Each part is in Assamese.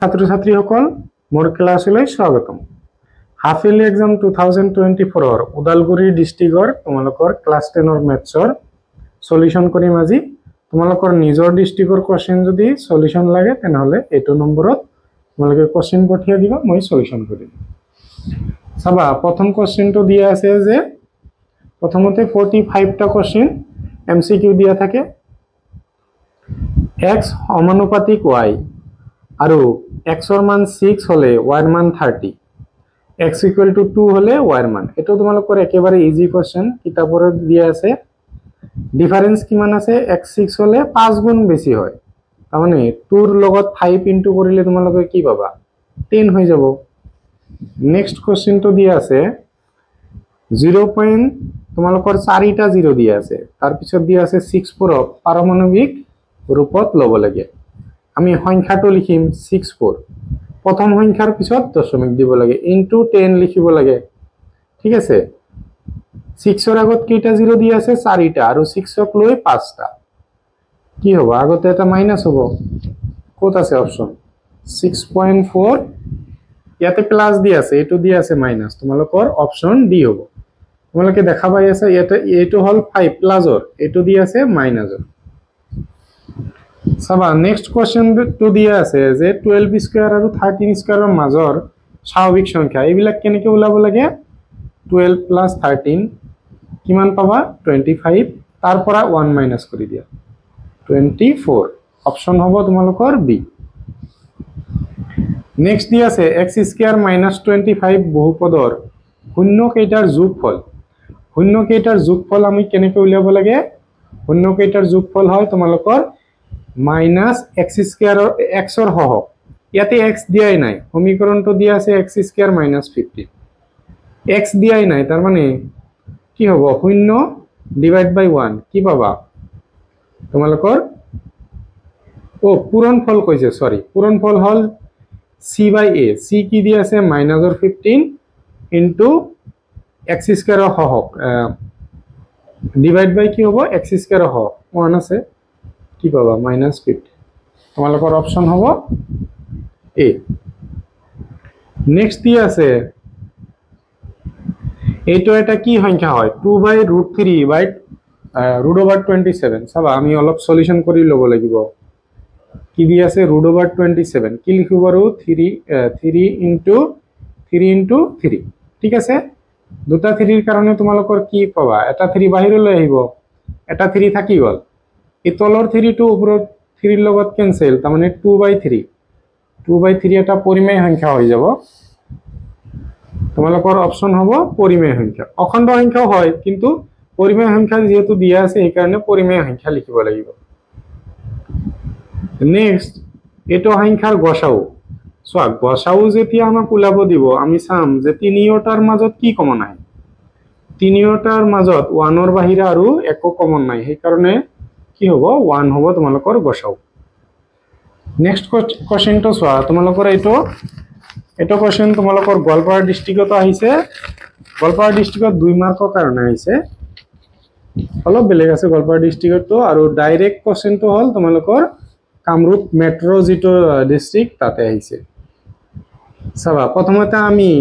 ছাত্ৰ-ছাত্ৰীসকল মোৰ ক্লাছলৈ স্বাগতম। হাফ ইয়াৰলি এক্সাম 2024 ওদালগুৰি ডিষ্ট্ৰিক্টৰ তোমালোকৰ ক্লাছ 10ৰ মেথছৰ সলিউশন কৰিম আজি। তোমালোকৰ নিজৰ ডিষ্ট্ৰিক্টৰ কোৱেশ্চন যদি সলিউশন লাগে তেনেহলে এইটো নম্বৰত তোমালোকে কোৱেশ্চন পঠিয়াই দিবা, মই সলিউশন কৰিম। চাবা প্ৰথম কোৱেশ্চনটো দিয়া আছে যে প্ৰথমতে 45টা কোৱেশ্চন এমসিকিউ দিয়া থাকে। x সমানুপাতিক y আৰু x ৰ মান 6 হলে y ৰ মান 30, x equal to 2 হলে y ৰ মান। এটো তোমালোকৰ একেবাৰে ইজি কোৱেশ্চন, কিতাপৰ দিয়া আছে। ডিফাৰেন্স কিমান আছে? x 6 হলে 5 গুণ বেছি হয়, তাৰ মানে 2 ৰ লগত 5 ইনটু কৰিলে তোমালোকে কি পাবা? 10 হৈ যাব। নেক্সট কোৱেশ্চনটো দিয়া আছে 0. তোমালোকৰ 4টা 0 দিয়া আছে, তাৰ পিছত দিয়া আছে 6/4 পাৰমাণবিক ৰূপত লব লাগে। আমি সংখ্যাটো লিখিম 64, প্ৰথম সংখ্যাৰ পিছত দশমিক দিব লাগে, ইনটু 10 লিখিব লাগে। ঠিক আছে, 6 ৰ আগত কেইটা 0 দিয়া আছে? 4টা, আৰু 6 ক লৈ 5টা। কি হ'ব? আগতে এটা মাইনাস হ'ব। ক'ত আছে অপচন? 6.4 ইয়াতে প্লাস দিয়া আছে, এটো দিয়া আছে মাইনাস, তোমালোকৰ অপচন ডি হ'ব। তোমালোকে দেখা পাই আছে ইয়াতে এইটো হল 5 প্লাসৰ, এটো দিয়া আছে মাইনাসৰ। চাবা নেক্সট কোৱেশ্চনটো দিয়া আছে যে 12 স্কয়াৰ আৰু 13 স্কয়াৰৰ মাজৰ স্বাভাৱিক সংখ্যা এইবিলাক কেনেকৈ ওলাব লাগে? 12 প্লাস 13 কিমান পাবা? 25, তাৰ পৰা 1 মাইনাস কৰি দিয়া 24। অপচন হ'ব তোমালোকৰ বি। নেক্সট দিয়া আছে x স্কয়াৰ মাইনাস 25 বহুপদৰ শূন্য কেইটাৰ যোগফল। শূন্য কেইটাৰ যোগফল আমি কেনেকৈ উলিয়াব লাগে? শূন্য কেইটাৰ যোগফল হয় তোমালোকৰ মাইনাস x স্কয়াৰ x ৰ হহক, ইয়াতে x দিয়াই নাই, সমীকৰণটো দিয়া আছে x স্কয়াৰ মাইনাস 50, x দিয়াই নাই, তাৰ মানে কি হ'ব? 0 ডিভাইড বাই 1 কি পাবা তোমালোকৰ? পূৰণফল কৈছে, সৰি, পূৰণফল হল c বাই a। c কি দিয়া আছে? মাইনাসৰ 15 ইনটু x স্কয়াৰৰ হহক ডিভাইড বাই কি হ'ব? x স্কয়াৰৰ হহক 1 আছে, কি পাবা? মাইনাস 50। তোমালোকৰ অপচন হ'ব এ। নেক্সট দিয়া আছে এইটো এটা কি সংখ্যা হয়? 2/√3 বাই √27। চাবা আমি অলপ সলিউশন কৰি ল'ব লাগিব। কি দিয়া আছে? √27 কি লিখিব? আৰু 3 ইনটু 3। ঠিক আছে, দুটা 3 ৰ কাৰণে তোমালোকৰ কি পাবা? এটা 3 বাহিৰলৈ আহিব, এটা 3 থাকি গল, এই তলৰ 3 টো ওপৰৰ 3 ৰ লগত কেনসেল, তাৰ মানে 2/3 এটা পৰিমেয় সংখ্যা হৈ যাব। তোমালোকৰ অপচন হ'ব পৰিমেয় সংখ্যা। অখণ্ড সংখ্যাও হয়, কিন্তু পৰিমেয় সংখ্যা যেহেতু দিয়া আছে এই কাৰণে পৰিমেয় সংখ্যা লিখিব লাগিব। নেক্সট এটো সংখ্যাৰ গসাউ। চোৱা গসাউ যেতিয়া আমাক ওলাব দিব, আমি চাম যে তিনিওটাৰ মাজত কি কমন আহে। তিনিওটাৰ মাজত 1 ৰ বাহিৰে আৰু একো কমন নাই, সেই কাৰণে কি হ'ব? 1 হ'ব তোমালোকৰ গসাউ। নেক্সট কোৱেশ্চনটো চোৱা, তোমালোকৰ এইটো কোৱেশ্চন তোমালোকৰ গোৱালপাৰা ডিস্ট্ৰিক্টত আহিছে। গোৱালপাৰা ডিস্ট্ৰিক্টত 2 মাৰ্কৰ কাৰণে আহিছে, অলপ বেলেগ আছে গোৱালপাৰা ডিস্ট্ৰিক্টটো। আৰু ডাইৰেক্ট কোৱেশ্চনটো হল তোমালোকৰ কামৰূপ মেট্ৰ যিটো ডিস্ট্ৰিক্ট তাতে আহিছে। চাবা প্ৰথমতে আমি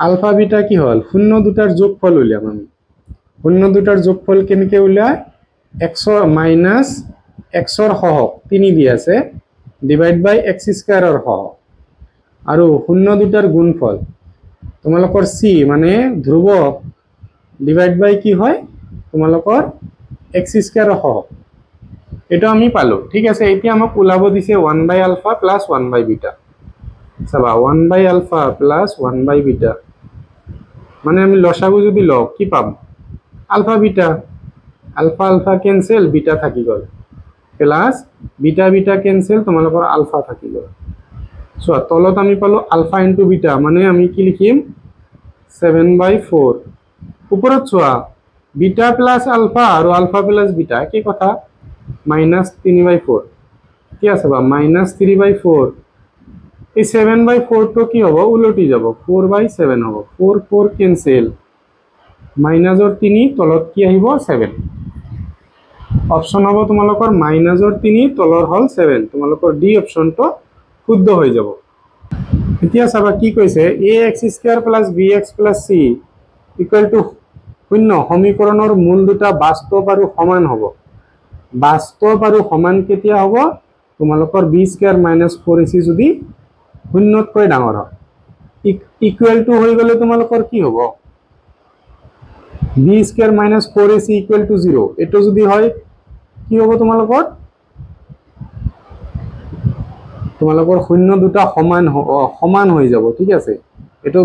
আলফা বিটা কি হল? শূন্য দুটাৰ যোগফল উলিয়াম। আমি শূন্য দুটাৰ যোগফল কেনেকৈ উলিয়াই? x মাইনাস x ৰ হহক 3 দি আছে ডিভাইড বাই x স্কয়াৰৰ হহক, আৰু শূন্য দুটাৰ গুণফল তোমালোকৰ c মানে ধ্ৰুৱক ডিভাইড বাই কি হয়? তোমালোকৰ x স্কয়াৰৰ হহক। এটা আমি পালো। ঠিক আছে, এতিয়া আমাক ওলাব দিছে 1/α প্লাস 1/β। চাবা 1/α প্লাস 1/β মানে আমি লসাগু যদি লও কি পাম? Alpha beta, alpha alpha cancel, beta থাকি গল, প্লাস বিটা বিটা কেনসেল, তোমালোকৰ আলফা থাকি গল। সো তলত আমি পালো আলফা ইনটু বিটা, মানে আমি কি লিখিম? 7/4। ওপৰত চোৱা বিটা প্লাস আলফা আৰু আলফা প্লাস বিটা কি কথা? মাইনাস 3/4। কি আছে বা? মাইনাস 3/4। এই 7/4 তো কি হ'ব? উলটি যাব, 4/7 হ'ব। 4 কেনসেল, মাইনাসৰ 3 তলত কি আহিব? 7। অপচন হ'ব তোমালোকৰ মাইনাসৰ 3 তলৰ হল 7। তোমালোকৰ ডি অপচনটো শুদ্ধ হৈ যাব এতিয়া চাবা কি কৈছে ax² + bx + c = 0 সমীকৰণৰ মূল দুটা বাস্তৱ আৰু সমান হ'ব বাস্তৱ আৰু সমান কেতিয়া হ'ব তোমালোকৰ b² - 4ac যদি 0তকৈ ডাঙৰ হয় ইকুৱেল টু হৈ গলে তোমালোকৰ কি হ'ব b² - 4ac = 0 এটো যদি হয় কি হ'ব তোমালোকৰ 0 দুটা সমান হৈ যাব ঠিক আছে এটো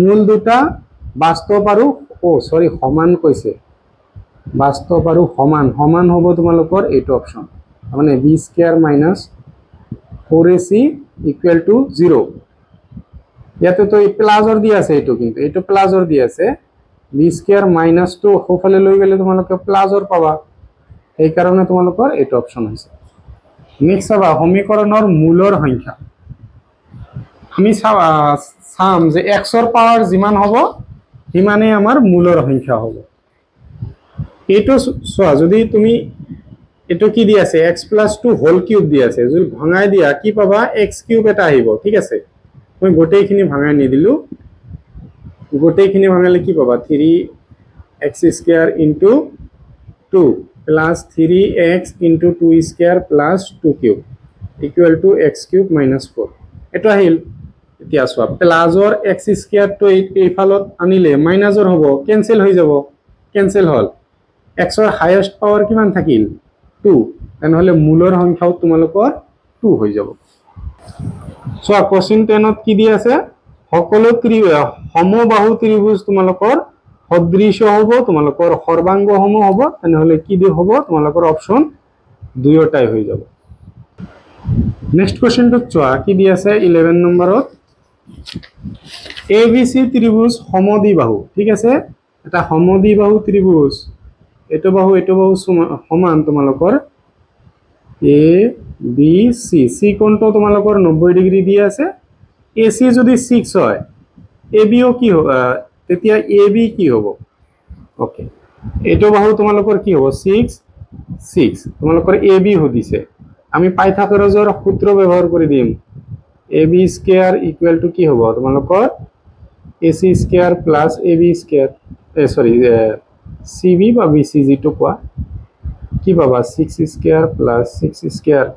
মূল দুটা বাস্তৱ আৰু সমান কৈছে বাস্তৱ আৰু সমান হ'ব তোমালোকৰ এটো অপচন মানে b² - 4ac = 0 ইয়াতে তো প্লাসৰ দি আছে এটো কিন্তু এটো প্লাসৰ দি আছে b² - 2 হোফালে লৈ গলে তোমালোকে প্লাসৰ পাবা এই কাৰণে তোমালোকৰ এটো অপচন হৈছে নেক্সট চাবা সমীকৰণৰ মূলৰ সংখ্যা আমি চাম যে x ৰ পাৱাৰ যিমান হ'ব সিমানে আমাৰ মূলৰ সংখ্যা হ'ব এটো চোৱা যদি তুমি এটো কি দি আছে x + 2 হোল কিউব দি আছে যদি ভাঙাই দিয়া কি পাবা x³ এটা আহিব ঠিক আছে মই গোটেইখিনি ভাঙাই নি দিলু গোটেইখিনি ভাঙালে কি পাবা 3x² * 2 plus 3x * 2² plus 2³ = x³ - 4 এটো আহিল এতিয়া চোৱা প্লাসৰ x² তো এই ফালত আনিলে মাইনাসৰ হ'ব কেনসেল হৈ যাব কেনসেল হল x ৰ হাইয়েস্ট পাৱাৰ কিমান থাকিল 2 তেনেহলে মূলৰ সংখ্যাও তোমালোকৰ 2 হৈ যাব চোৱা কোশ্চেন 10ত কি দি আছে সকলো সমবাহু ত্ৰিভুজ তোমালোকৰ সদৃশ্য হ'ব তোমালোকৰ সৰ্বাংগ সম হ'ব তেনেহলে কি দি হ'ব তোমালোকৰ অপচন দুয়োটাই হৈ যাব নেক্সট কোশ্চেনটো চোৱা কি দি আছে 11 নম্বৰত ABC ত্ৰিভুজ সমদ্বিবাহু ঠিক আছে এটা সমদ্বিবাহু ত্ৰিভুজ এটো বাহু সমান তোমালোকৰ ABC C কোণটো তোমালোকৰ 90 ডিগ্ৰী দি আছে AC যদি 6 হয় AB ও কি হ'ব তেতিয়া AB কি হ'ব ওকে এটো বাহু তোমালোকৰ কি হ'ব 6 তোমালোকৰ AB হদিছে আমি পাইথাগোৰাছৰ সূত্ৰ ব্যৱহাৰ কৰি দিম AB² = কি হ'ব তোমালোকৰ AC² + AB² CB বা BC যেটো কোৱা কি পাবা 6² + 6²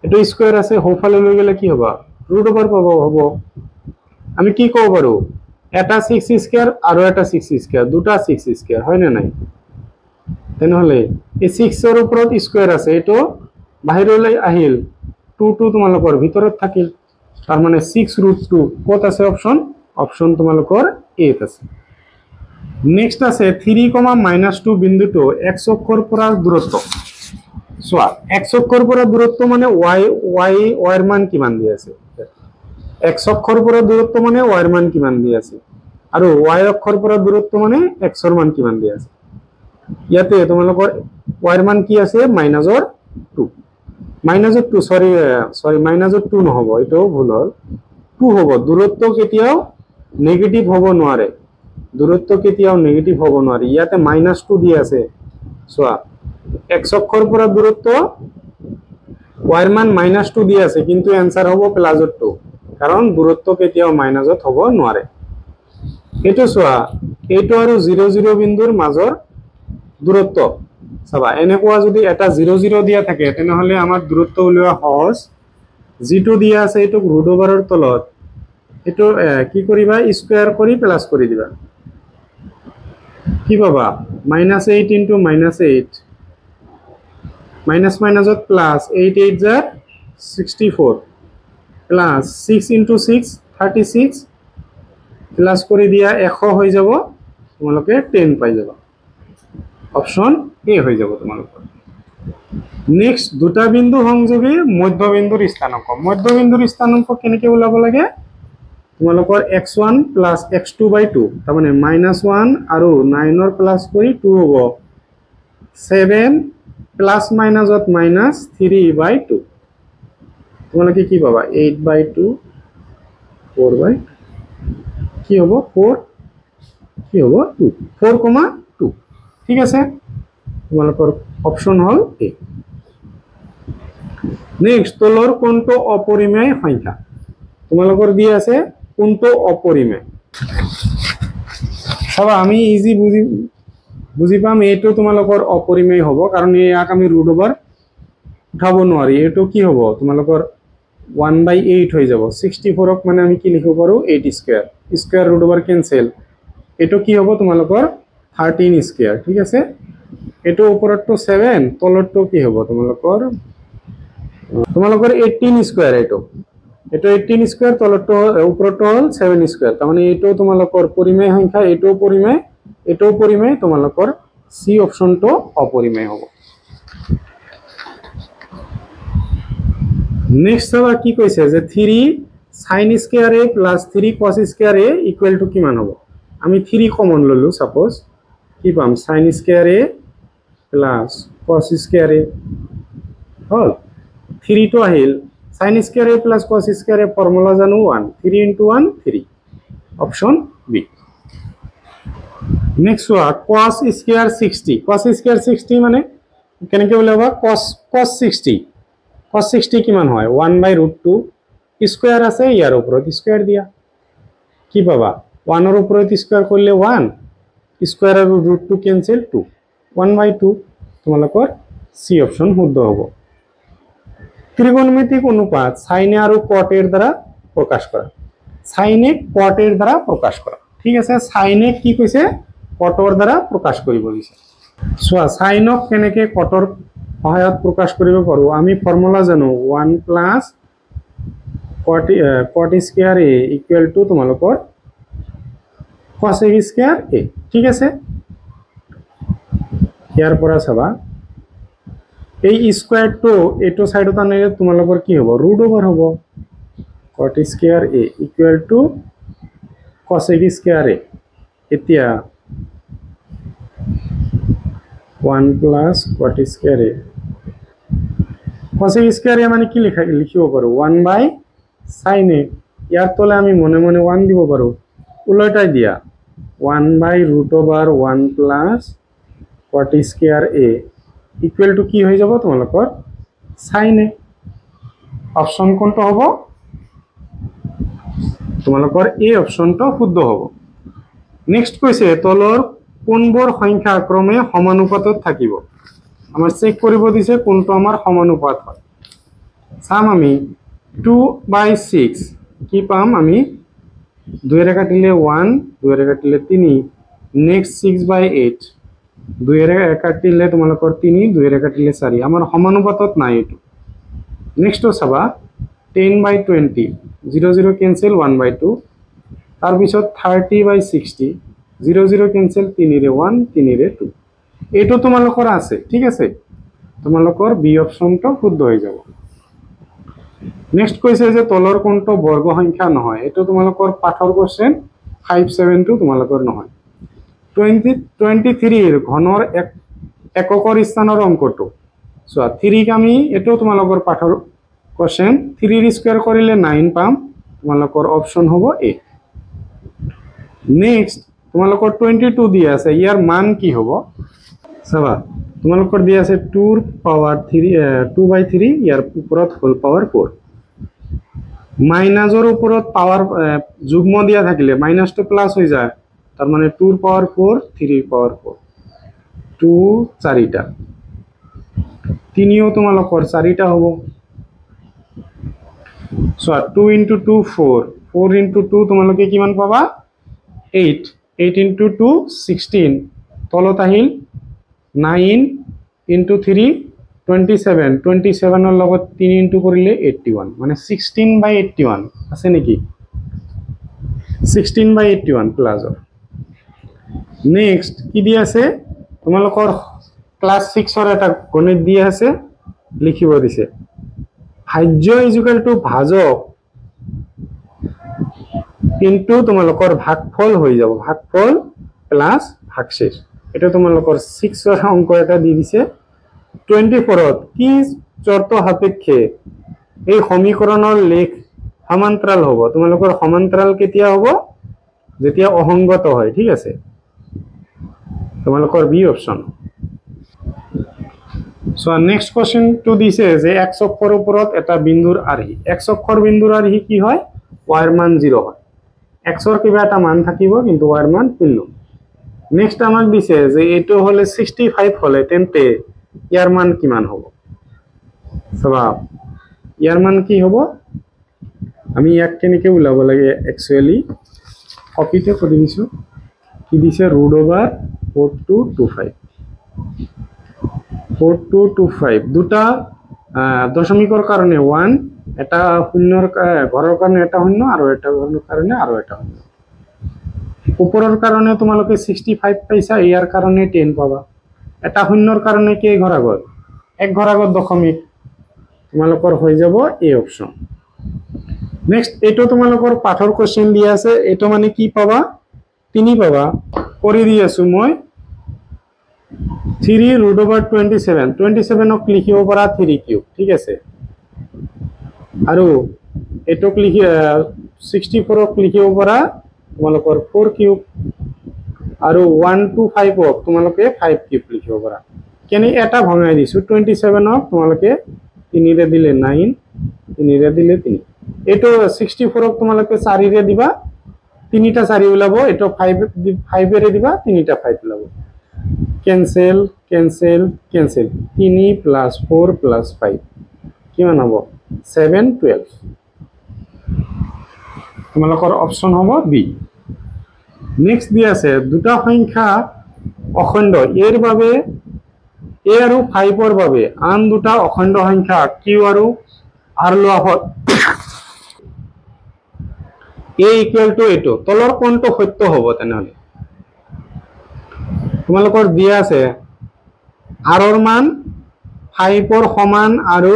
এটো স্কয়াৰ আছে হোফালে লৈ গলে কি হ'ব √ওভাৰ পাবো হ'ব আমি কি কব পাৰো এটা 6² আৰু এটা 6² দুটা 6² হয় না নাই তেনেহলে এই 6 ৰ ওপৰত স্কয়াৰ আছে এটো বাহিৰলৈ আহিল 2 তোমালোকৰ ভিতৰত থাকিল তাৰ মানে 6√2 কত আছে অপচন তোমালোকৰ এ আছে নেক্সট আছে 3, -2 বিন্দুটো x অক্ষৰ পৰা দূৰত্ব চোৱা x অক্ষৰ পৰা দূৰত্ব মানে y এৰ মান কিমান দি আছে x অক্ষৰ পৰা দূৰত্ব মানে y এৰ মান কিমান দি আছে আৰু y অক্ষৰ পৰা দূৰত্ব মানে x এৰ মান কিমান দি আছে ইয়াতে তোমালোকৰ y এর মান কি আছে -2 -2 -2 নহব এটাও ভুল হল 2 হ'ব দূৰত্ব কেতিয়াও নেগেটিভ হ'ব নোৱাৰে দূৰত্ব কেতিয়াও নেগেটিভ হ'ব নোৱাৰে ইয়াতে -2 দি আছে চোৱা x অক্ষৰ পৰা দূৰত্ব y এৰ মান -2 দি আছে কিন্তু आंसर হ'ব +2 কাৰণ দূৰত্ব কেতিয়াও মাইনাসত হ'ব নোৱাৰে এটো চোৱা এটো আৰু 0 0 বিন্দুৰ মাজৰ দূৰত্ব চাবা এনেকুৱা যদি এটা 0 0 দিয়া থাকে তেনেহলে আমাৰ দূৰত্ব উলিওৱা সহজ যেটো দিয়া আছে এটো √ওভাৰৰ তলত এটো কি কৰিবা স্কয়াৰ কৰি প্লাস কৰি দিবা কি পাবা -8 * -8 মাইনাস মাইনাসত প্লাস 8 8 যা 64 প্লাস 6 * 6 36 প্লাস কৰি দিয়া 100 হৈ যাব তোমালোকে 10 পাই যাবা অপচন এ হৈ যাব তোমালোকৰ নেক্সট দুটা বিন্দু সংযোগী মধ্যবিন্দুৰ স্থানাঙ্ক কেনেকৈ ওলাব লাগে তোমালোকৰ x1 + x2/2 তাৰ মানে -1 আৰু 9 ৰ প্লাস কৰি 2 হ'ব 7 প্লাস মাইনাসত -3/2 তোমালোকে কি পাবা 8/2 4/2 কি হ'ব 4 কি হ'ব 2 4,2 ঠিক আছে তোমালোকৰ অপচন হল এ নেক্সট তলৰ কোণটো অপৰিমেয় সংখ্যা তোমালোকৰ দি আছে কোনটো অপৰিমেয় চাবা আমি ইজি বুজি পাম এইটো তোমালোকৰ অপৰিমেয় হ'ব কাৰণ ইয়াক আমি ৰুট ওভাৰ উঠাব নোৱাৰি এইটো কি হ'ব তোমালোকৰ 1/8 হৈ যাব 64 ক মানে আমি কি লিখিব পাৰো 8 square square root over cancel এটো কি হ'ব তোমালোকৰ 13 স্কয়াৰ ঠিক আছে এটো ওপৰটো 7 তলৰটো কি হ'ব তোমালোকৰ 18 স্কয়াৰ এটো 18 স্কয়াৰ তলৰটো ওপৰটো হ'ল 7 স্কয়াৰ তাৰ মানে এটো তোমালোকৰ পৰিমেয় সংখ্যা এটো পৰিমেয় তোমালোকৰ সি অপচনটো অপৰিমেয় হ'ব নেক্সট হবা কি কৈছে যে 3 sin square a plus 3 cos square a equal to কিমান হ'ব আমি 3 কমন ললো সাপোজ কি পাম sin square a plus cos square a হল 3 তো আহিল sin square a plus cos square a formula জানো 1 3 into 1 3 অপশন বি নেক্সট ওয়া cos স্কয়াৰ 60 cos স্কয়াৰ 60 মানে কেনেকৈ ওলাবা cos 60 cos 60 কিমান হয় 1/√2 স্কয়ার আছে ইয়ার উপৰত স্কয়াৰ দিয়া কি পাবা 1 এৰ উপৰত স্কয়াৰ কৰলে 1 স্কয়াৰ আৰ √2 ক্যান্সেল 2 1/2 তোমালোকৰ সি অপশন শুদ্ধ হ'ব ত্ৰিকোণমিতিক অনুপাত sin আৰু cot এৰ দ্বাৰা প্ৰকাশ কৰা sin cot এৰ দ্বাৰা প্ৰকাশ কৰা ঠিক আছে sin কি কৈছে cot এৰ দ্বাৰা প্ৰকাশ কৰিব দিছে সোৱা sin কেনেকৈ cot এৰ সহায়ত প্ৰকাশ কৰিব পাৰো আমি ফৰ্মুলা জানো 1 plus cot square a equal to তোমালোকৰ cos স্কয়াৰ a ঠিক আছে ইয়াৰ পৰা চাবা এই স্কয়াৰ টু এটো সাইডত আনিলে তোমালোকৰ কি হ'ব ৰুট ওভাৰ হ'ব cot square a equal to cos square a এতিয়া 1 plus cot square a cos square a মানে কি লিখিব পাৰো 1/sin a ইয়াৰ তলে আমি মনে মনে 1 দিব পাৰো উল্টাই দিয়া 1/√1 plus cot square a equal to কি হৈ যাব তোমালোকৰ sin a অপশন কোনটো হ'ব তোমালোকৰ এই অপশনটো শুদ্ধ হ'ব নেক্সট কৈছে তলৰ কোনবোৰ সংখ্যা ক্ৰমে সমানুপাতত থাকিব আমাৰ চেক কৰিব দিছে কোনটো আমাৰ সমানুপাত হয় চাম আমি 2/6 কি পাম আমি 2 এর কাটিলে 1 2 এর কাটিলে 3 নেক্সট 6/8 2 এর কাটিলে তোমালোকৰ 3 2 এৰ কাটিলে 4 আমাৰ সমানুপাতত নাই এটো নেক্সট চাবা 10/20 0 0 ক্যান্সেল 1/2 তাৰ পিছত 30/60 0 0 ক্যান্সেল 3 ৰে 1 3 ৰে 2 এটো তোমালোকৰ আছে ঠিক আছে তোমালোকৰ বি অপশনটো শুদ্ধ হৈ যাব নেক্সট কৈছে যে তলৰ কোনটো বৰ্গ সংখ্যা নহয় এটো তোমালোকৰ পাঠৰ কোশ্চেন 572 তোমালোকৰ নহয় 23 এৰ ঘনৰ এককৰ স্থানৰ অংকটো সো 3 ক আমি এটো তোমালোকৰ পাঠৰ কোশ্চেন 3 এৰ স্কয়াৰ কৰিলে 9 পাম তোমালোকৰ অপশন হ'ব এ নেক্সট তোমালোকৰ 22 দিয়া আছে ইয়াৰ মান কি হ'ব চাবা তোমালোকৰ দিয়া আছে 2 ৰ পাৱাৰ 3 2/3 ইয়াৰ ওপৰত হোল পাৱাৰ 4 মাইনাসৰ ওপৰত পাৱাৰ যুগ্ম দিয়া থাকিলে মাইনাসটো প্লাস হৈ যায় তাৰ মানে 2 ৰ পাৱাৰ 4 3 ৰ পাৱাৰ 4 2 চাৰিটা 3 ও তোমালোকৰ চাৰিটা হ'ব সো 2 into 2 4 4 into 2 তোমালোকে কিমান পাবা 8 8 into 2 16 তলত আহিল 9 into 3 27 27 এর লগত 3 ইনটু কৰিলে 81 মানে 16/81 আছে নেকি 16/81 প্লাস নেক্সট কি দিয়া আছে তোমালোকৰ ক্লাস 6 এর এটা গণিত দিয়া আছে লিখিব দিছে ভাজ্য ইকুয়াল টু ভাজক কিন্তু তোমালোকৰ ভাগফল হৈ যাব ভাগফল প্লাস ভাগশেষ এটা তোমালোকৰ 6 এৰ অঙ্ক এটা দি দিছে 24 কি শৰ্ত সাপেক্ষে এই সমীকৰণৰ লেখ সমান্তৰাল হ'ব তোমালোকৰ সমান্তৰাল কেতিয়া হ'ব যেতিয়া অসংগত হয় ঠিক আছে তোমালোকৰ B option so next question two দিছে যে x অক্ষৰ ওপৰত এটা বিন্দুৰ আৰ্হি x অক্ষৰ বিন্দুৰ আৰ্হি কি হয় ওয়াইৰ মান 0 হয় এক্সৰ কিবা এটা মান থাকিব কিন্তু ওয়াইৰ মান 0 নেক্সট আমাক দিছে যে এটো হলে 65 হলে তেন্তে ইয়াৰ মান কিমান হ'ব সবা ইয়াৰ মান কি হ'ব আমি ইয়াক কেনেকৈ উলাব লাগে একচুয়ালি কপিতে কৰি দিছো কি দিছে √4225 4225 দুটা দশমিকৰ কাৰণে 1 এটা শূন্যৰ ঘৰৰ কাৰণে এটা শূন্য আৰু এটা ঘৰৰ কাৰণে আৰু এটা শূন্য ওপৰৰ কাৰণে তোমালোকে 65 পাইছা ইয়াৰ কাৰণে 10 পাবা এটা শূন্যৰ কাৰণে কি ঘৰ আগত এক ঘৰ আগত দশমিক তোমালোকৰ হৈ যাব এই অপচন নেক্সট এটো তোমালোকৰ পাঠৰ কোশ্চেন দিয়া আছে এটো মানে কি পাবা 3 পাবা কৰি দি আছো মই 3√27 27ক লিখিব পৰা 3 কিউব ঠিক আছে আৰু এটোক লিখি 64ক লিখিব পৰা তোমালোকৰ 4 কিউব আৰু 125ক তোমালোকে 5 কিউব লিখিব পৰা কেনে এটা ভঙাই দিছো 27ক তোমালোকে 3 ৰে দিলে 9 3 ৰে দিলে 3 এটো 64ক তোমালোকে 4 ৰে দিবা 3টা 4 ওলাব এটো 5 ৰে দিবা 3টা 5 ওলাব कैंसिल कैंसिल कैंसिल 3 + 4 + 5 কিমান হ'ব 7 12 তোমালোকৰ অপচন হ'ব বি নেক্সট দি আছে দুটা সংখ্যা অখণ্ড এর বাবে এ আৰু 5 ৰ বাবে আন দুটা অখণ্ড সংখ্যা কিউ আৰু আৰ লোৱা হয় a = এটো তলৰ কোনটো সত্য হ'ব তেনেহলে তোমালোকৰ দিয়া আছে r ৰ মান 5 ৰ সমান আৰু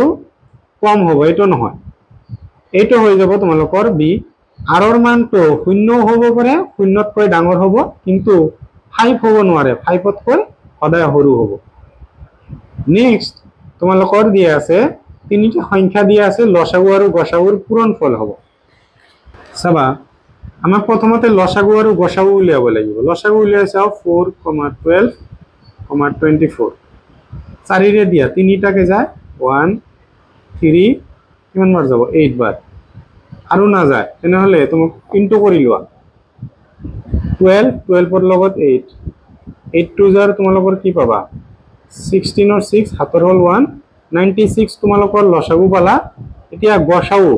কম হ'ব এটো নহয় এটো হৈ যাব তোমালোকৰ b r ৰ মানটো 0 হ'ব পাৰে 0তকৈ ডাঙৰ হ'ব কিন্তু 5 হ'ব নোৱাৰে 5তকৈ সদায় সৰু হ'ব নেক্সট তোমালোকৰ দিয়া আছে তিনিটা সংখ্যা দিয়া আছে লসাগু আৰু গসাগুৰ পূৰণফল হ'ব চাবা আমাক প্ৰথমতে লসাগু আৰু গসাগু উলিয়াব লাগিব লসাগু উলিয়াই চাও 4, 12, 24 4 ৰে দিয়া তিনিটাকে যায় 1 3 কিমান বাৰ যাব 8 বাৰ আৰু না যায় তেনেহলে তুমি ইনটু কৰি লোৱা 12 ৰ লগত 8 8 টু জাৰ তোমালোকৰ কি পাবা 16 ৰ 6 হাতৰ হল 1 96 তোমালোকৰ লসাগু পালা এতিয়া গসাগু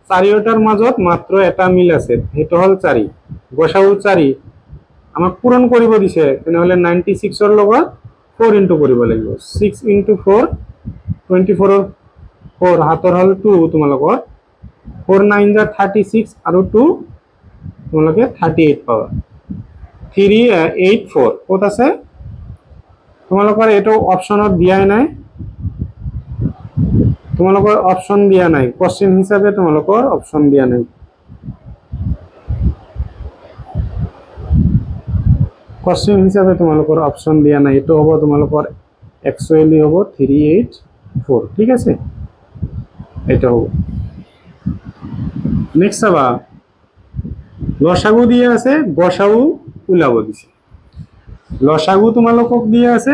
চাৰিটাৰ মাজত মাত্ৰ এটা মিল আছে হেটো হল 4 গসাগু 4 আমাক পূৰণ কৰিব দিছে তেনেহলে 96 ৰ লগত 4 ইনটু কৰিব লাগিব 6 * 4 24 ৰ 4 হাতৰ হল 2 তোমালোকৰ 4 9 jar 36 আৰু 2 তোমালোকে 38 পাবা 384 কত আছে তোমালোকৰ এটো অপচনত দিয়াই নাই তোমালোকৰ অপচন দিয়া নাই কোশ্চেন হিচাপে তোমালোকৰ অপচন দিয়া নাই কোশ্চেন হিচাপে তোমালোকৰ অপচন দিয়া নাই এটো হ'ব তোমালোকৰ একচুয়ালি হ'ব 384 ঠিক আছে এটা হ'ব নেক্সট আবা লসাগু দিয়া আছে গসাগু উলাব দিছে লসাগু তোমালোকক দিয়া আছে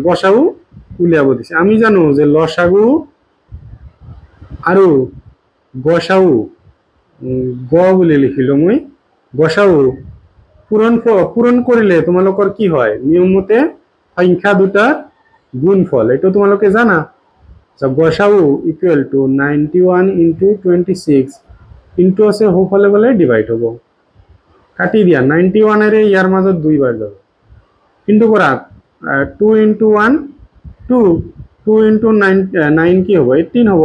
গসাগু উলিয়াব দিছে আমি জানো যে লসাগু আৰু গসাগু গ বুলি লিখিলো মই গসাগু পূৰণ কৰিলে তোমালোকৰ কি হয় নিয়মমতে সংখ্যা দুটা গুণফল এটো তোমালোকে জানা so গসাগু = 91 * 26 ইনটু আছে হোফলে বলে ডিভাইড হ'ব কাটি দিয়া 91 এৰে ইয়াৰ মাজত দুই বাৰ যাব কিন্তু কৰা 2 * 1 2 2 * 9 কি হ'ব 18 হ'ব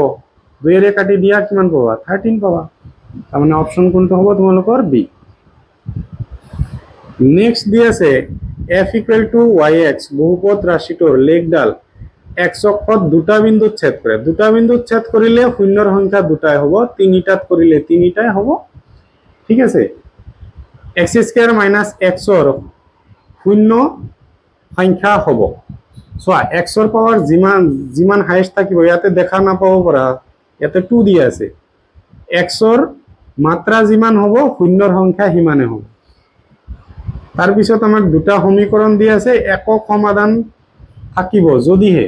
2 এৰে কাটি দিয়া কিমান পাবা 13 পাবা তাৰ মানে অপচন কোনটো হ'ব তোমালোকৰ বি নেক্সট দি আছে f = yx বহুপদ ৰাশিটোৰ লেখডাল x অক্ষত দুটা বিন্দুত ছেদ কৰে দুটা বিন্দুত ছেদ কৰিলে শূন্যৰ সংখ্যা দুটাই হ'ব তিনিটাত কৰিলে তিনিটাই হ'ব ঠিক আছে x² - x ৰ শূন্য সংখ্যা হ'ব সোয়া x ৰ পাৱাৰ যিমান হাইয়েস্ট থাকিব ইয়াতে দেখা নাপাব পৰা ইয়াতে 2 দিয়া আছে x ৰ মাত্ৰা যিমান হ'ব শূন্যৰ সংখ্যা হিমানে হ'ব তাৰ পিছত আমাক দুটা সমীকৰণ দিয়া আছে একক সমাধান থাকিব যদিহে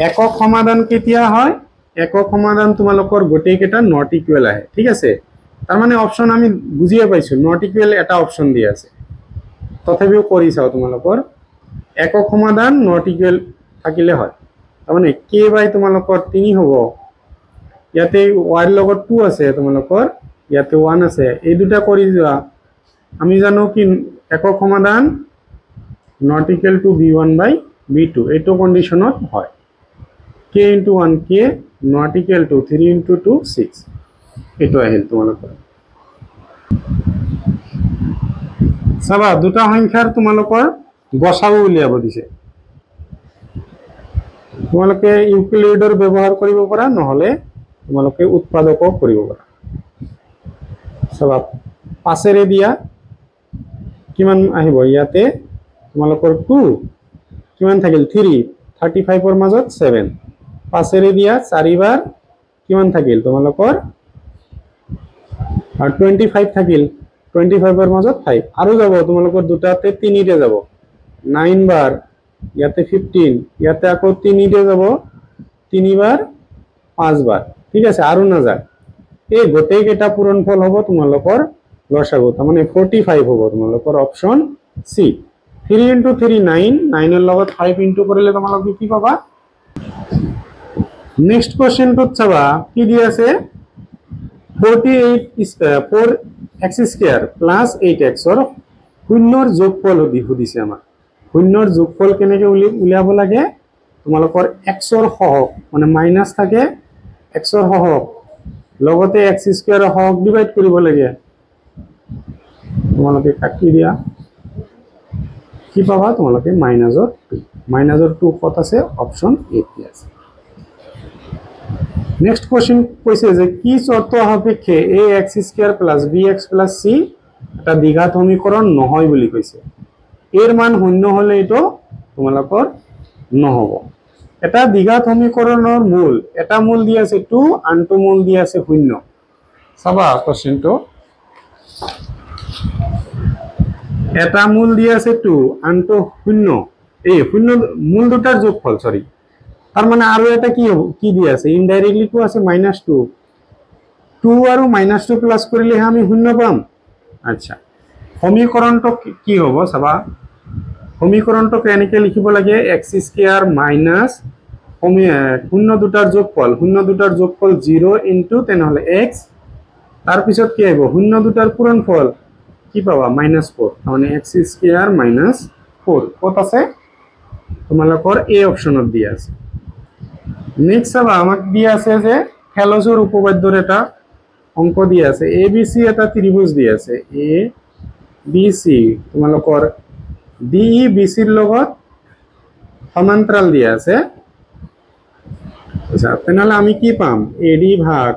একক সমাধান কেতিয়া হয় একক সমাধান তোমালোকৰ গোটেইকেইটা নট ইকুৱেল আহে ঠিক আছে তাৰ মানে অপচন আমি বুজিয়ে পাইছো নট ইকুৱেল এটা অপচন দিয়া আছে তথাপিও কৰি চাও তোমালোকৰ একক সমাধান নট ইকুৱেল থাকিলে হয় তাৰ মানে k বাই তোমালোকৰ 3 হ'ব ইয়াতে y লগত 2 আছে তোমালোকৰ ইয়াতে 1 আছে এই দুটা কৰি যোৱা আমি জানো কি একক সমাধান not equal to b1 by b2 এইটো কন্ডিশনত হয় k into 1 k not equal to 3 into 2 6 এইটো আহিল তোমালোকৰ চাবা দুটা সংখ্যাৰ তোমালোকৰ গসাউ উলিয়াব দিছে তোমালোকে ইউক্লিডৰ ব্যৱহাৰ কৰিব পাৰা নহলে তোমালোকে উৎপাদকও কৰিব পাৰা চাবা 5 ৰে দিয়া কিমান আহিব ইয়াতে তোমালোকৰ 2 কিমান থাকিল 3 35 ৰ মাজত 7 5 ৰে দিয়া 4 বাৰ কিমান থাকিল তোমালোকৰ 25 থাকিল 25 ৰ মাজত 5 আৰু যাব তোমালোকৰ দুটাতে 3 ৰে যাব 9 বাৰ ইয়াতে 15 ইয়াতে আকৌ 3 ৰে যাব 3 বাৰ 5 বাৰ ঠিক আছে আৰু না যায় এই গোটেই কেটা পূৰণফল হ'ব তোমালোকৰ লসাগু তাৰ মানে 45 হ'ব তোমালোকৰ অপচন সি 3 into 3 9 9 এৰ লগত 5 ইনটু কৰিলে তোমালোকে কি পাবা নেক্সট কোশ্চেন তো চাবা কি দি আছে 4x স্কয়ার প্লাস 8x ৰ শূন্যৰ যোগফল দিছে আমাৰ শূন্যৰ যোগফল কেনেকৈ উলিয়াব লাগে তোমালোকৰ x ৰ হহক মানে মাইনাস থাকে x ৰ হহক লগতে x স্কয়াৰ হহক ডিভাইড কৰিব লাগে তোমালোকে কাটি দিয়া কি পাবা তোমালোকে মাইনাসৰ 2 কত আছে অপচন এ তে আছে নেক্সট কোশ্চেন কৈছে যে কি শর্ত সাপেক্ষে ax square plus bx plus c এটা দ্বিঘাত সমীকরণ নহয় বুলি কৈছে এর মান শূন্য হলে এটো তোমালোকৰ নহব এটা দ্বিঘাত সমীকৰণৰ মূল এটা মূল দি আছে 2 আনটো মূল দি আছে 0 চাবা কোশ্চেনটো এটা মূল দি আছে 2 আনটো 0 এই 0 মূল দুটাৰ যোগফল সৰি তাৰ মানে আৰু এটা কি দি আছে ইনডাইৰেক্টলি তো আছে -2 2 আৰু -2 প্লাস কৰিলে আমি 0 পাম আচ্ছা সমীকৰণটো কি হ'ব চাবা সমীকৰণটো কেনেকৈ লিখিব লাগে x স্কয়াৰ মাইনাস 0 দুটাৰ যোগফল 0 ইনটু তেনেহলে x তাৰ পিছত কি আহিব 0 দুটাৰ পূৰণফল কি পাবা -4 মানে x স্কয়াৰ -4 কত আছে তোমালোকৰ এ অপচনত দিয়া আছে নেক্সট চাবা আমাক দিয়া আছে যে হেলজৰ উপপাদ্যৰ এটা অংক দিয়া আছে abc এটা ত্ৰিভুজ দিয়া আছে abc তোমালোকৰ DEBC ৰ লগত সমান্তৰাল দিয়া আছে আচ্ছা তেনেহলে আমি কি পাম AD ভাগ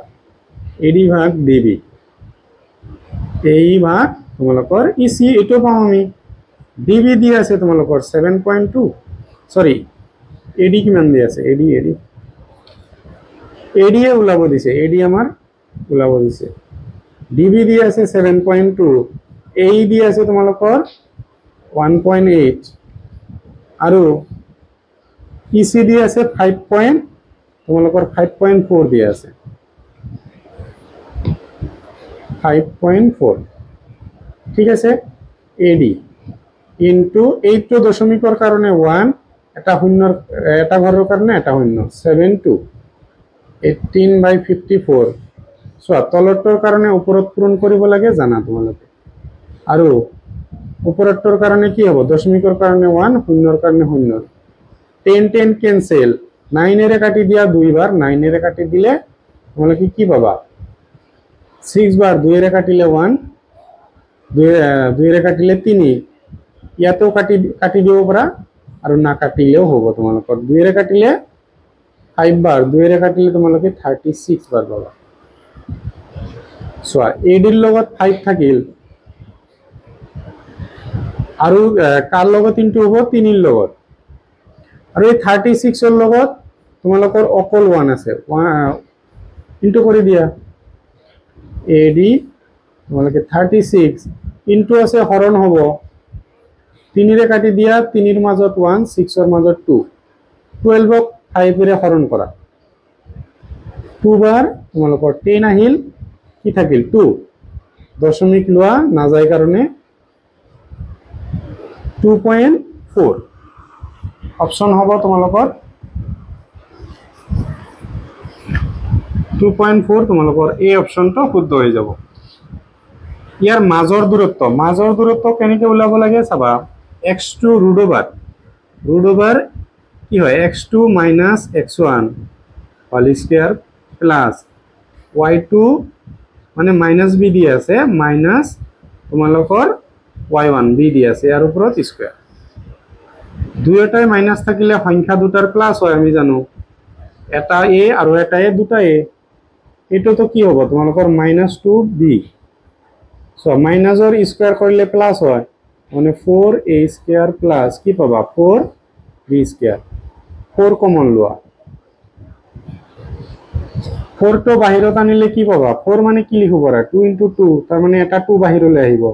DB AE ভাগ তোমালোকৰ EC এটো পাম আমি DB দিয়া আছে তোমালোকৰ 7.2 সৰি AD কিমান দিয়া আছে AD এ ওলাব দিছে AD আমাৰ ওলাব দিছে DB দিয়া আছে 7.2 AE দিয়া আছে তোমালোকৰ 1.8 আৰু EC দিয়া আছে 5. তোমালোকৰ 5.4 দিয়া আছে 5.4 ঠিক আছে AD ইনটু 8 দশমিকৰ কাৰণে 1 এটা শূন্যৰ এটা ঘৰৰ কাৰণে এটা শূন্য 7 18/54 সো তলৰটোৰ কাৰণে ওপৰত পূৰণ কৰিব লাগে জানা তোমালোকে আৰু ওপৰটোৰ কাৰণে কি হ'ব দশমিকৰ কাৰণে 1 শূন্যৰ কাৰণে 0 10 ক্যান্সেল 9 এৰে কাটি দিয়া দুই বাৰ 9 এৰে কাটি দিলে তোমালোকে কি পাবা 6 বাৰ 2 এৰে কাটিলে 1 2 এৰে কাটিলে 3 ইয়াতো কাটি দিব পাৰা আৰু না কাটিলেও হ'ব তোমালোকৰ 2 এৰে কাটিলে 5 বাৰ 2 এৰে কাটিলে তোমালোকে 36 বাৰ পাবা সো AD ৰ লগত 5 থাকিল আৰু কাৰ লগত ইনটু হ'ব 3 ৰ লগত আৰু এই 36 ৰ লগত তোমালোকৰ অকল 1 আছে ইনটু কৰি দিয়া AD তোমালোকে 36 ইনটু আছে হৰণ হ'ব 3 ৰে কাটি দিয়া 3 ৰ মাজত 1 6 ৰ মাজত 2 12 ক 5 ৰে হৰণ কৰা 2 বাৰ তোমালোকৰ 10 আহিল কি থাকিল 2 দশমিক লোৱা না যায় কাৰণে 2.4 অপশন হ'ব তোমালোকৰ 2.4 তোমালোকৰ এই অপশনটো শুদ্ধ হৈ যাব ইয়াৰ মাজৰ দূৰত্ব কেনেকৈ ওলাব লাগে চাবা x2 ৰুট ওভাৰ কি হয় x2 minus x1 whole square plus y2 মানে মাইনাস b দি আছে মাইনাস তোমালোকৰ y1 b দি আছে ইয়াৰ ওপৰত স্কয়াৰ দুয়োটাই মাইনাস থাকিলে সংখ্যা দুটাৰ প্লাস হয় আমি জানো এটা a আৰু এটা a দুটা a এটো তো কি হ'ব তোমালোকৰ -2b সো মাইনাসৰ স্কয়াৰ কৰিলে প্লাস হয় মানে 4a স্কয়াৰ প্লাস কি পাবা 4b স্কয়াৰ 4 কমন লোৱা 4 তো বাহিৰত আনিলে কি পাবা 4 মানে কি লিখব পাৰা 2 * 2 তাৰ মানে এটা 2 বাহিৰলৈ আহিব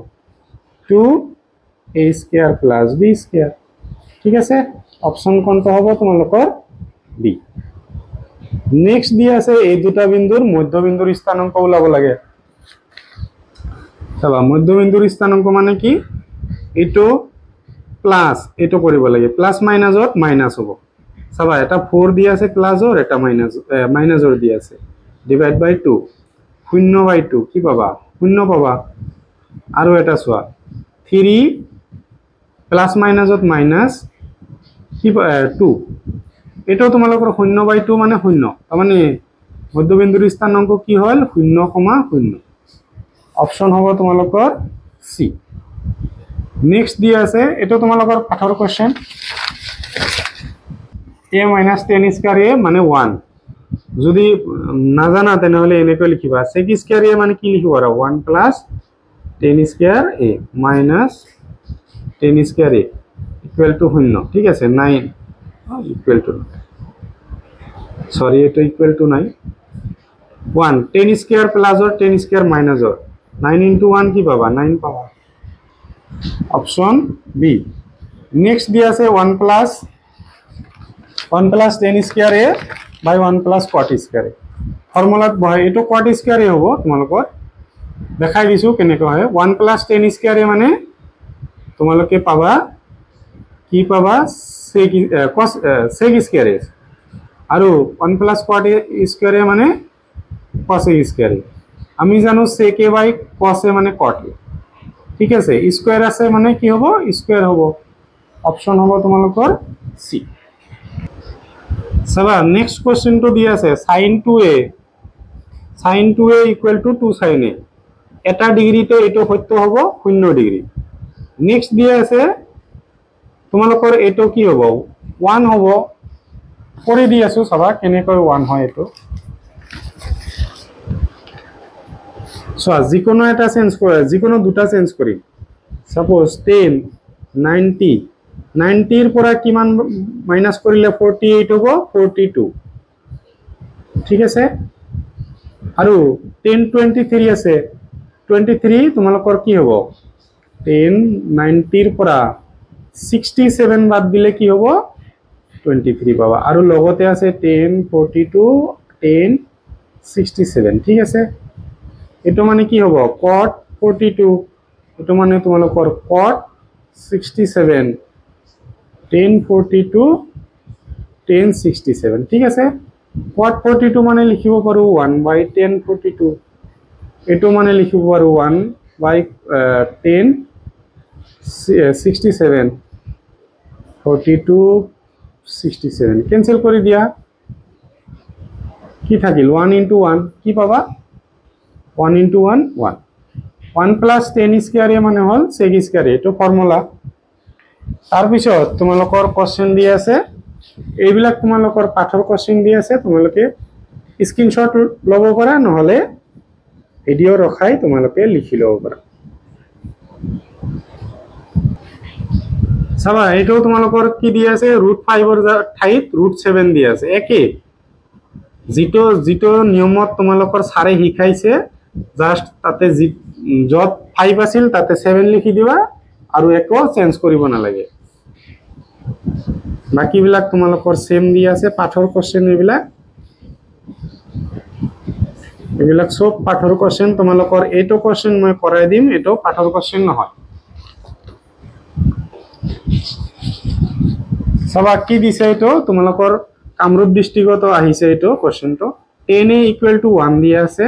2a square plus b square ঠিক আছে অপশন কোনটো হ'ব তোমালোকৰ b নেক্সট দিয়া আছে এই দুটা বিন্দুৰ মধ্যবিন্দুৰ স্থানাঙ্ক ওলাব লাগে চাবা মধ্যবিন্দুৰ স্থানাঙ্ক মানে কি এটো প্লাস এটো কৰিব লাগে প্লাস মাইনাসত মাইনাস হ'ব চাবা এটা 4 দিয়া আছে প্লাসৰ এটা মাইনাসৰ দিয়া আছে ডিভাইড বাই 2 0/2 কি পাবা 0 পাবা আৰু এটা চোৱা 3 প্লাস মাইনাসত মাইনাস কি 2 এটো তোমালোকৰ 0/2 মানে 0 তাৰ মানে মধ্যবিন্দুৰ স্থানাঙ্ক কি হল 0,0 অপশন হ'ব তোমালোকৰ সি নেক্সট দিয়া আছে এটো তোমালোকৰ পাঠৰ কোশ্চেন a - 10 স্কয়ার a মানে 1 যদি না জানা তেনেহলে এনেকৈ লিখিবা sec স্কয়ার a মানে কি লিখিব আৰু 1 + 10 square a minus 10 square a equal to 0 ঠিক আছে 9 ইকুয়াল টু সরি এটা ইকুয়াল টু 9 1 10 স্কয়ার প্লাস और 10 স্কয়ার মাইনাস और 9 * 1 কি পাবা 9 পাবা অপশন বি নেক্সট দিয়া আছে 1 + 10 square a by 1 + cot square a ফর্মুলাত বহাই এটো cot স্কয়ার a হ'ব তোমালোকৰ দেখাই দিছো কেনেকৈ হয় 1 + 10 স্কয়াৰ a মানে তোমালোকে পাবা কি পাবা sec স্কয়াৰ a আৰু 1 + cot স্কয়ার a মানে cos স্কয়ার a আমি জানো sec a by cos a মানে cot a ঠিক আছে স্কয়ার আছে মানে কি হ'ব স্কয়ার হ'ব অপশন হ'ব তোমালোকৰ সি চাবা নেক্সট কোশ্চেন তো দিয়া আছে sin 2a = 2 sin a এটা ডিগ্ৰীতে এটো সত্য হ'ব 0 ডিগ্ৰী নেক্সট দিয়া আছে তোমালোকৰ এটো কি হ'ব 1 হ'ব কৰি দি আছো চাবা কেনেকৈ 1 হয় এটো সো যিকোনো এটা চেঞ্জ কৰা যিকোনো দুটা চেঞ্জ কৰি সাপোজ 10 90 ৰ পৰা কিমান মাইনাস কৰিলে 48 হ'ব 42 ঠিক আছে আৰু 10 23 আছে 23 তোমালোকৰ কি হ'ব 10 90 ৰ পৰা 67 বাদ দিলে কি হ'ব 23 পাবা আৰু লগতে আছে 10 42 10 67 ঠিক আছে এটো মানে কি হ'ব cot 42 এটো মানে তোমালোকৰ cot 67 10 42 10 67 ঠিক আছে cot 42 মানে লিখিব পাৰো 1/10 42 এটো মানে লিখিব পাৰো 1/10 67 42 67 ক্যান্সেল কৰি দিয়া কি থাকিল 1 * 1 কি পাবা 1 * 1 1 1 + 10 স্কয়ার a মানে হল sec স্কয়ার a এটো ফর্মুলা তাৰ পিছত তোমালোকৰ কোশ্চেন দি আছে এইবিলাক তোমালোকৰ পাঠৰ কোশ্চেন দি আছে তোমালোকে স্ক্ৰিনশ্বট ল'ব পাৰা নহলে ভিডিও ৰখাই তোমালোকে লিখি ল'ব পাৰা চাবা এটো তোমালোকৰ কি দি আছে √5 ৰ ঠাইত √7 দি আছে একে জিটো নিয়মত তোমালোকৰ সাৰে শিকাইছে জাস্ট তাতে যত 5 আছিল তাতে 7 লিখি দিবা আৰু একো চেঞ্জ কৰিব নালাগে বাকি বিলাক তোমালোকৰ সেম দি আছে পাঠৰ কোশ্চেন এইবিলাক এইবিলাক সব পাঠৰ কোশ্চেন তোমালোকৰ এইটো কোশ্চেন মই কৰাই দিম এইটো পাঠৰ কোশ্চেন নহয় সবা কি দিছে এইটো তোমালোকৰ কামৰূপ ডিস্ট্ৰিক্টত আহিছে এইটো কোশ্চেনটো tan a equal to 1 দিয়া আছে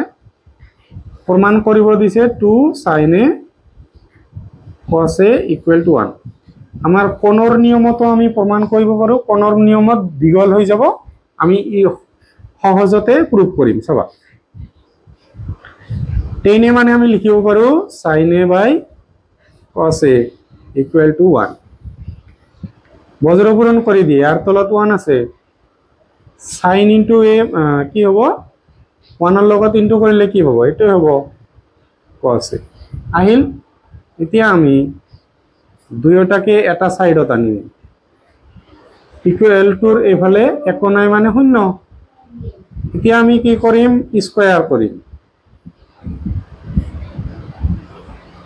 প্ৰমাণ কৰিব দিছে 2 sin a cos a equal to 1 আমাৰ কোণৰ নিয়মতো আমি প্ৰমাণ কৰিব পাৰো কোণৰ নিয়মত দীঘল হৈ যাব আমি সহজতে প্ৰুফ কৰিম সবা tan a মানে আমি লিখিব পাৰো sin a by cos a equal to 1 বজ্ৰপূৰণ কৰি দিয়ে আর তলত 1 আছে sin into a কি হ'ব 1 এর লগত ইনটু কৰিলে কি হ'ব এটো হ'ব cos a আহিল এতিয়া আমি দুয়োটাকে এটা সাইডত আনিম ইকুয়াল টুৰ এফালে একো নাই মানে শূন্য এতিয়া আমি কি কৰিম স্কয়াৰ কৰিম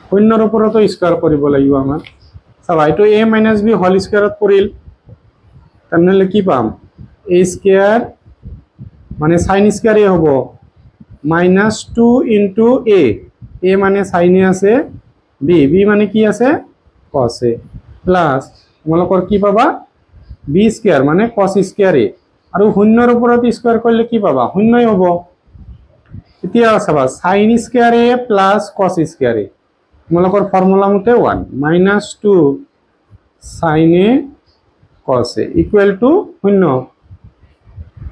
শূন্যৰ ওপৰতো স্কয়াৰ কৰিব লাগিব আমাৰ চাবা এইটো a - b হোল স্কয়াৰত পৰিল তাৰমানে কি পাম a স্কয়াৰ মানে sin স্কয়াৰ এ হ'ব -2 into a মানে sin এ আছে b মানে কি আছে cos a প্লাস তোমালোকৰ কি পাবা b স্কয়াৰ মানে cos স্কয়াৰ a আৰু শূন্যৰ ওপৰত স্কয়াৰ কৰিলে কি পাবা শূন্যই হ'ব এতিয়া চাবা sin square a plus cos square a তোমালোকৰ ফৰ্মুলা মতে 1 -2 sin a cos a equal to শূন্য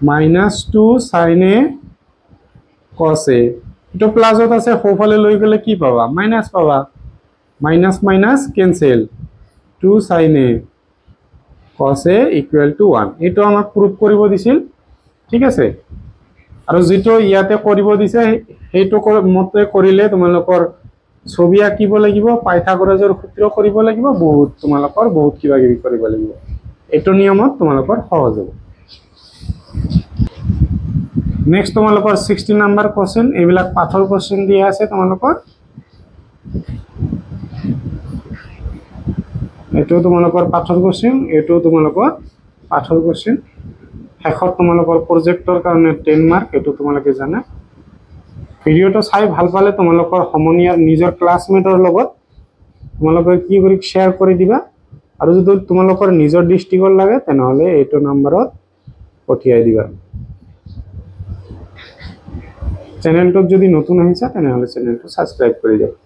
-2 sin a cos a এটো প্লাসত আছে সোফালে লৈ গলে কি পাবা মাইনাস পাবা minus minus cancel 2 sin a cos a equal to 1 এটো আমাক প্রুফ কৰিব দিছিল ঠিক আছে আৰু যেটো ইয়াতে কৰিব দিছে হেটো মতে কৰিলে তোমালোকৰ ছবি আঁকিব লাগিব পাইথাগোৰাছৰ সূত্ৰ কৰিব লাগিব বহুত তোমালোকৰ বহুত কিবা কিবি কৰিব লাগিব এটো নিয়মত তোমালোকৰ সহজ হ'ব নেক্সট তোমালোকৰ 60 নাম্বাৰ কোশ্চেন এইবিলাক পাঠৰ কোশ্চেন দিয়া আছে তোমালোকৰ এটো তোমালোকৰ পাঠৰ কোশ্চেন এটো তোমালোকৰ পাঠৰ কোশ্চেন শেষত তোমালোকৰ প্ৰজেক্টৰ কাৰণে 10 মাৰ্ক এটো তোমালোকে জানা ভিডিওটো চাই ভাল পালে তোমালোকৰ সমনীয়াৰ নিজৰ ক্লাসমেটৰ লগত তোমালোকে কি কৰি শেয়াৰ কৰি দিবা আৰু যদি তোমালোকৰ নিজৰ ডিস্ট্ৰিক্টৰ লাগে তেনেহলে এইটো নম্বৰত পঠিয়াই দিবা চ্যানেলটো যদি নতুন আহিছা তেনেহলে চ্যানেলটো সাবস্ক্ৰাইব কৰি দিবা